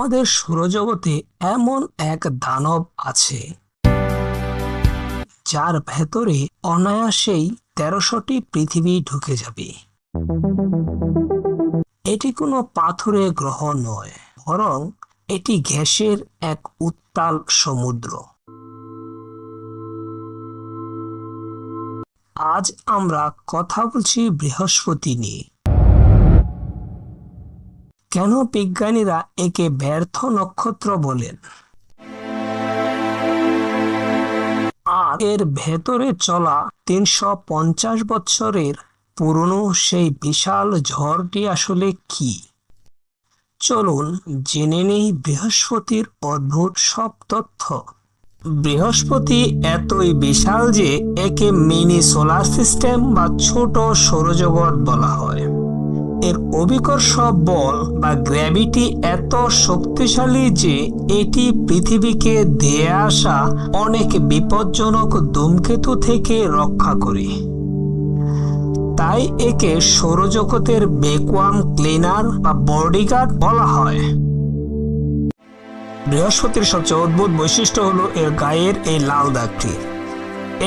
আমাদের সৌরজগতে এমন এক দানব আছে যার ভেতরে অনায়াসেই ১৩০০টি পৃথিবী ঢুকে যাবে। এটি কোনো পাথুরে গ্রহ নয়, বরং এটি গ্যাসের এক উত্তাল সমুদ্র। আজ আমরা কথা বলছি বৃহস্পতি নিয়ে। কেন বিজ্ঞানীরা একে ব্যর্থ নক্ষত্র বলেন, আর এর ভেতরে চলা ৩৫০ বছরের পুরনো সেই বিশাল ঝড়টি আসলে কি? চলুন জেনে নেই বৃহস্পতির অদ্ভুত সব তথ্য। বৃহস্পতি এতই বিশাল যে একে মিনি সোলার সিস্টেম বা ছোট সৌরজগৎ বলা হয়। এর অভিকর্ষ বল বা গ্র্যাভিটি এত শক্তিশালী যে এটি পৃথিবীকে ধেয়ে আসা অনেক বিপজ্জনক ধূমকেতু থেকে রক্ষা করে। তাই একে সৌরজগতের ভ্যাকুয়াম ক্লিনার বা বডিগার্ড বলা হয়। বৃহস্পতির সবচেয়ে অদ্ভুত বৈশিষ্ট্য হলো এর গায়ের এই লাল দাগটি।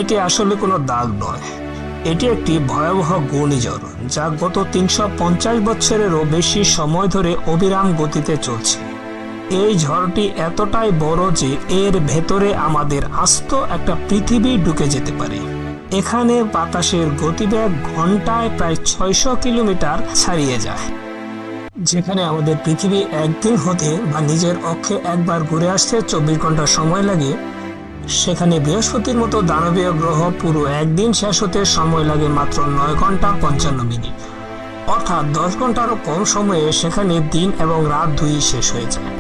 এটি আসলে কোনো দাগ নয়, এটি একটি ভয়াবহ ঘূর্ণিঝড় যা গত ৩৫০ বছরেরও বেশি সময় ধরে অবিরাম গতিতে চলছে। এই ঝড়টি এতটাই বড় যে এর ভেতরে আমাদের আস্ত একটা পৃথিবী ঢুকে যেতে পারে। এখানে বাতাসের গতিবেগ ঘন্টায় প্রায় ৬০০ কিলোমিটার ছাড়িয়ে যায়। যেখানে আমাদের পৃথিবী একদিন হতে বা নিজের অক্ষে একবার ঘুরে আসতে ২৪ ঘন্টা সময় লাগে, সেখানে বৃহস্পতির মতো দানবীয় গ্রহ পুরো একদিন শেষ হতে সময় লাগে মাত্র ৯ ঘন্টা ৫৫ মিনিট। অর্থাৎ ১০ ঘন্টারও কম সময়ে সেখানে দিন এবং রাত দুই শেষ হয়ে যায়।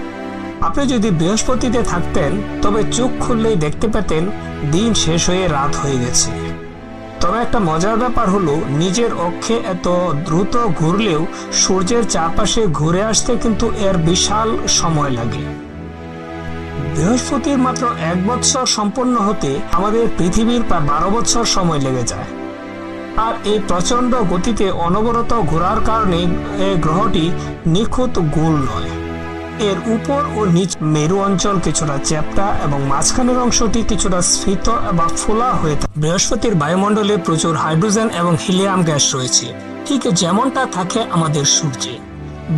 আপনি যদি বৃহস্পতিতে থাকতেন তবে চোখ খুললেই দেখতে পেতেন দিন শেষ হয়ে রাত হয়ে গেছে। তবে একটা মজার ব্যাপার হলো, নিজের অক্ষে এত দ্রুত ঘুরলেও সূর্যের চারপাশে ঘুরে আসতে কিন্তু এর বিশাল সময় লাগে। বৃহস্পতির মাত্র ১ বছর সম্পন্ন হতে আমাদের পৃথিবীর প্রায় ১২ বছর সময় লেগে যায়। আর এই প্রচন্ড গতিতে অনবরত ঘোরার কারণে এই গ্রহটি নিখুঁত গোল নয়। এর উপর ও নিচ মেরু অঞ্চল কিছুটা চ্যাপ্টা এবং মাঝখানের অংশটি কিছুটা স্ফীত বা ফোলা হয়ে থাকে। বৃহস্পতির বায়ুমণ্ডলে প্রচুর হাইড্রোজেন এবং হিলিয়াম গ্যাস রয়েছে, ঠিক যেমনটা থাকে আমাদের সূর্যে।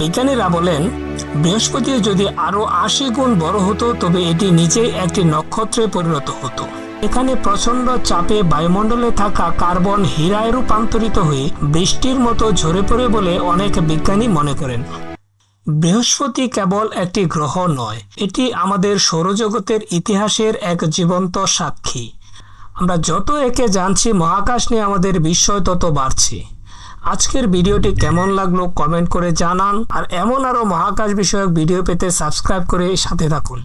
বিজ্ঞানীরা বলেন, বৃহস্পতি যদি আরো ৮০ গুণ বড় হতো তবে এটি নিজেই একটি নক্ষত্রে পরিণত হতো। এখানে প্রচন্ড চাপে বায়ুমণ্ডলে থাকা কার্বন হীরায় রূপান্তরিত হয়ে বৃষ্টির মতো ঝরে পড়ে বলে অনেক বিজ্ঞানী মনে করেন। বৃহস্পতি কেবল একটি গ্রহ নয়, এটি আমাদের সৌরজগতের ইতিহাসের এক জীবন্ত সাক্ষী। আমরা যত একে জানছি, মহাকাশ নিয়ে আমাদের বিস্ময় তত বাড়ছে। আজকের ভিডিওটি কেমন লাগলো কমেন্ট করে জানান, আর এমন আরো মহাকাশ বিষয়ক ভিডিও পেতে সাবস্ক্রাইব করে সাথে থাকুন।